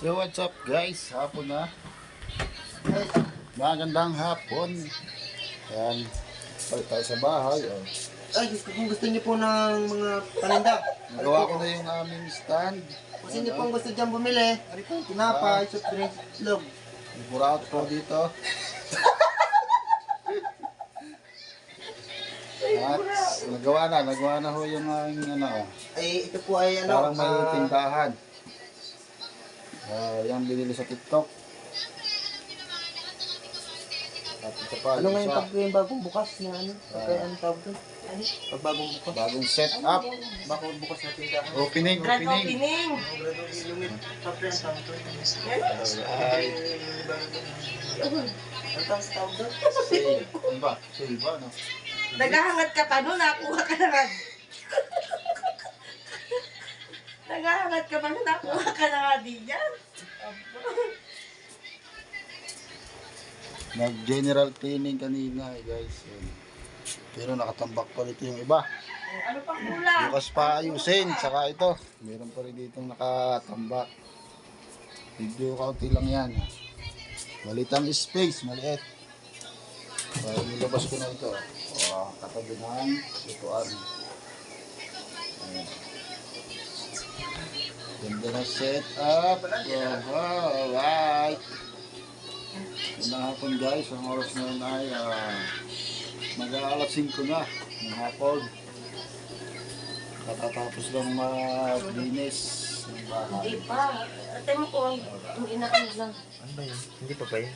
So what's up guys? Hapon na. Magandang hapon. Ayan. Balik tayo sa bahay. Oh. Ay, kung gusto niyo po ng mga paninda. Nagawa ko na yung aming stand. Kung sino pong gusto dyan bumili, tinapay, soft drinks, itlog. Buraot ko dito. At nagawa na ho yung aming ano. Ay, ito po ay ano. Parang may tindahan. Yung binili sa TikTok. At ito pa, Ano ngayon isa. pag yung bagong bukas na ano? Pagka ano tawag doon? Pag bagong bukas. Bagong set up. Bagong bukas na tindahan. Opening. Grand opening! Gradually lumit. Papel ang tawag doon. Ay, Ang tawag doon? sale. Ano ba? Sale ba, no? Naghahangat ka pa nun, nakuha ka na nga. Naghahangat ka pa nun, nakuha ka na nga din yan. Nag-general cleaning kanina guys. Pero nakatambak pa rito yung iba. Ano pang kulang? Bukas pa ayusin. Saka ito. Meron pa rin dito nakatambak. Video kaunti lang yan. Maliit ang space. Maliit. Kaya nilabas ko na ito. Katabi ng ituan. Ganda na set up. Alright. Magandang hapon guys, ang oras na yun ay mag-aalas 5 na ng hapon. Katatapos lang maglinis ng bahay. Hindi pa. Atay mo ko, ang inaano lang. Ano ba yun? Hindi pa ba yun?